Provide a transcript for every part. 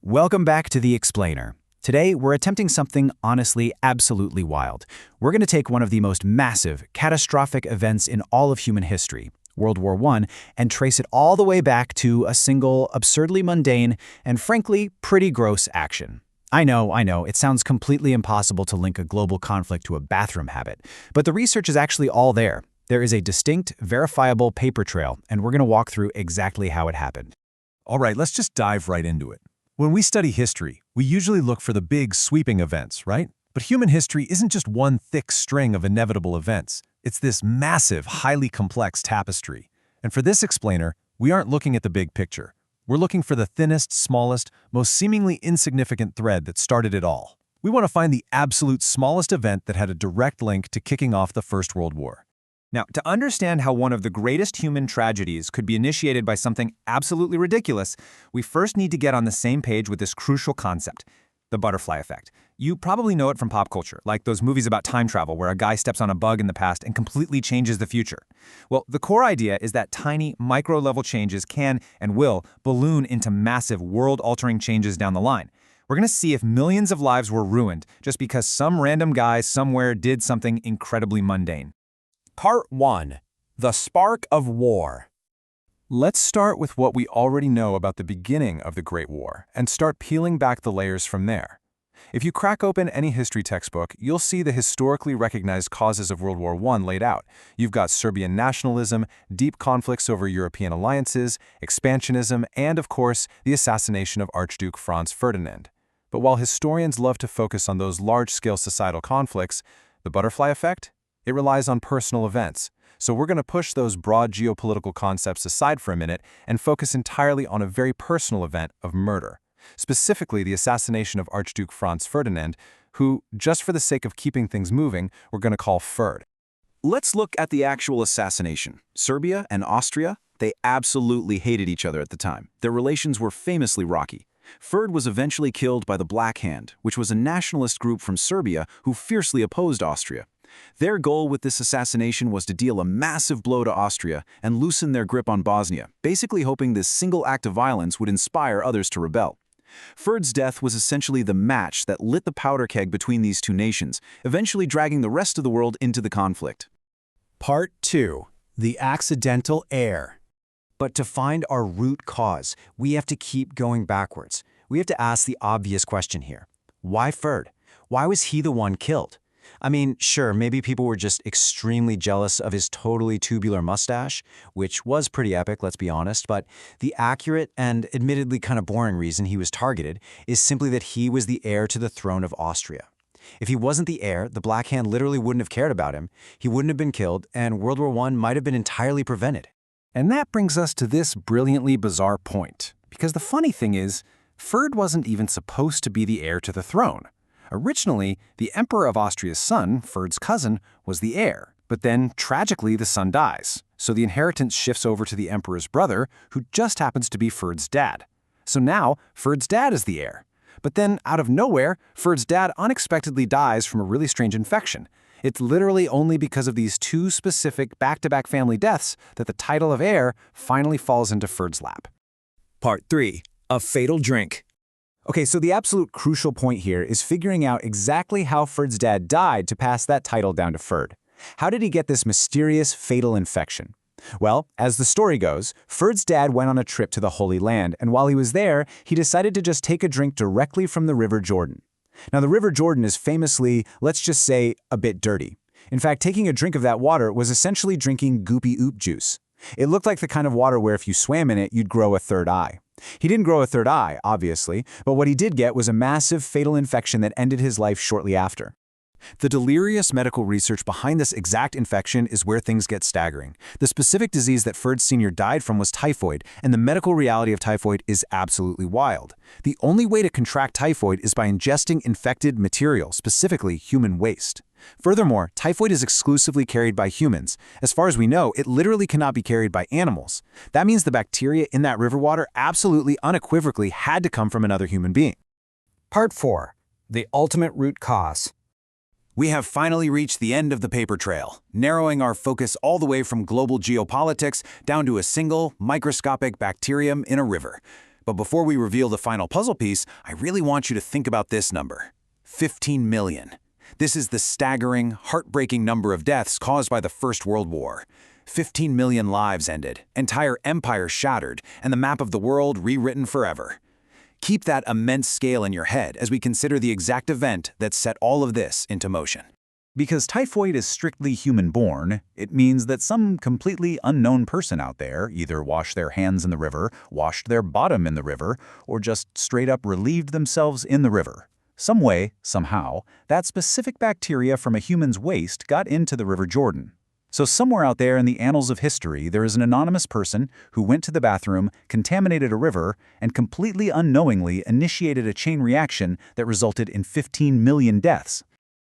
Welcome back to The Explainer. Today, we're attempting something honestly absolutely wild. We're going to take one of the most massive, catastrophic events in all of human history, World War I, and trace it all the way back to a single, absurdly mundane, and frankly, pretty gross action. I know, it sounds completely impossible to link a global conflict to a bathroom habit, but the research is actually all there. There is a distinct, verifiable paper trail, and we're going to walk through exactly how it happened. All right, let's just dive right into it. When we study history, we usually look for the big, sweeping events, right? But human history isn't just one thick string of inevitable events. It's this massive, highly complex tapestry. And for this explainer, we aren't looking at the big picture. We're looking for the thinnest, smallest, most seemingly insignificant thread that started it all. We want to find the absolute smallest event that had a direct link to kicking off the First World War. Now, to understand how one of the greatest human tragedies could be initiated by something absolutely ridiculous, we first need to get on the same page with this crucial concept, the butterfly effect. You probably know it from pop culture, like those movies about time travel where a guy steps on a bug in the past and completely changes the future. Well, the core idea is that tiny, micro-level changes can and will balloon into massive, world-altering changes down the line. We're going to see if millions of lives were ruined just because some random guy somewhere did something incredibly mundane. Part 1. The Spark of War. Let's start with what we already know about the beginning of the Great War and start peeling back the layers from there. If you crack open any history textbook, you'll see the historically recognized causes of World War I laid out. You've got Serbian nationalism, deep conflicts over European alliances, expansionism, and, of course, the assassination of Archduke Franz Ferdinand. But while historians love to focus on those large-scale societal conflicts, the butterfly effect? It relies on personal events. So we're going to push those broad geopolitical concepts aside for a minute and focus entirely on a very personal event of murder. Specifically, the assassination of Archduke Franz Ferdinand, who, just for the sake of keeping things moving, we're going to call Ferd. Let's look at the actual assassination. Serbia and Austria, they absolutely hated each other at the time. Their relations were famously rocky. Ferd was eventually killed by the Black Hand, which was a nationalist group from Serbia who fiercely opposed Austria. Their goal with this assassination was to deal a massive blow to Austria and loosen their grip on Bosnia, basically hoping this single act of violence would inspire others to rebel. Ferd's death was essentially the match that lit the powder keg between these two nations, eventually dragging the rest of the world into the conflict. Part 2. The Accidental Heir. But to find our root cause, we have to keep going backwards. We have to ask the obvious question here. Why Ferd? Why was he the one killed? I mean, sure, maybe people were just extremely jealous of his totally tubular mustache, which was pretty epic, let's be honest, but the accurate and admittedly kind of boring reason he was targeted is simply that he was the heir to the throne of Austria. If he wasn't the heir, the Black Hand literally wouldn't have cared about him, he wouldn't have been killed, and World War I might have been entirely prevented. And that brings us to this brilliantly bizarre point. Because the funny thing is, Ferd wasn't even supposed to be the heir to the throne. Originally, the Emperor of Austria's son, Ferd's cousin, was the heir, but then, tragically, the son dies, so the inheritance shifts over to the Emperor's brother, who just happens to be Ferd's dad. So now, Ferd's dad is the heir. But then, out of nowhere, Ferd's dad unexpectedly dies from a really strange infection. It's literally only because of these two specific back-to-back family deaths that the title of heir finally falls into Ferd's lap. Part 3. A Fatal Drink. Okay, so the absolute crucial point here is figuring out exactly how Ferd's dad died to pass that title down to Ferd. How did he get this mysterious, fatal infection? Well, as the story goes, Ferd's dad went on a trip to the Holy Land, and while he was there, he decided to just take a drink directly from the River Jordan. Now, the River Jordan is famously, let's just say, a bit dirty. In fact, taking a drink of that water was essentially drinking goopy oop juice. It looked like the kind of water where if you swam in it, you'd grow a third eye. He didn't grow a third eye, obviously, but what he did get was a massive fatal infection that ended his life shortly after. The delirious medical research behind this exact infection is where things get staggering. The specific disease that Ferd Sr. died from was typhoid, and the medical reality of typhoid is absolutely wild. The only way to contract typhoid is by ingesting infected material, specifically human waste. Furthermore, typhoid is exclusively carried by humans. As far as we know, it literally cannot be carried by animals. That means the bacteria in that river water absolutely unequivocally had to come from another human being. Part 4. The Ultimate Root Cause. We have finally reached the end of the paper trail, narrowing our focus all the way from global geopolitics down to a single, microscopic bacterium in a river. But before we reveal the final puzzle piece, I really want you to think about this number. 15 million. This is the staggering, heartbreaking number of deaths caused by the First World War. 15 million lives ended, entire empires shattered, and the map of the world rewritten forever. Keep that immense scale in your head as we consider the exact event that set all of this into motion. Because typhoid is strictly human-born, it means that some completely unknown person out there either washed their hands in the river, washed their bottom in the river, or just straight up relieved themselves in the river. Some way, somehow, that specific bacteria from a human's waste got into the River Jordan. So somewhere out there in the annals of history, there is an anonymous person who went to the bathroom, contaminated a river, and completely unknowingly initiated a chain reaction that resulted in 15 million deaths.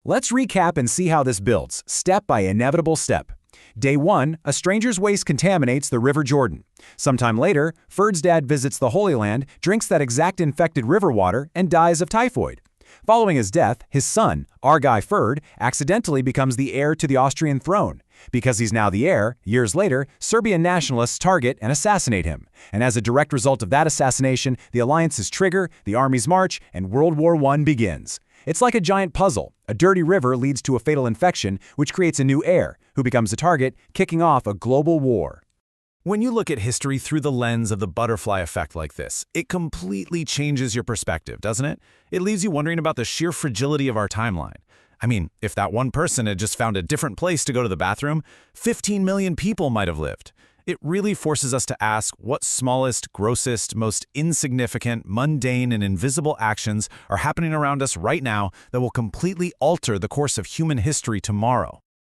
Let's recap and see how this builds, step by inevitable step. Day 1, a stranger's waste contaminates the River Jordan. Sometime later, Ferd's dad visits the Holy Land, drinks that exact infected river water, and dies of typhoid. Following his death, his son, Argai Ferd, accidentally becomes the heir to the Austrian throne. Because he's now the heir, years later, Serbian nationalists target and assassinate him. And as a direct result of that assassination, the alliances trigger, the armies march, and World War I begins. It's like a giant puzzle. A dirty river leads to a fatal infection, which creates a new heir, who becomes the target, kicking off a global war. When you look at history through the lens of the butterfly effect like this, it completely changes your perspective, doesn't it? It leaves you wondering about the sheer fragility of our timeline. I mean, if that one person had just found a different place to go to the bathroom, 15 million people might have lived. It really forces us to ask what smallest, grossest, most insignificant, mundane, and invisible actions are happening around us right now that will completely alter the course of human history tomorrow.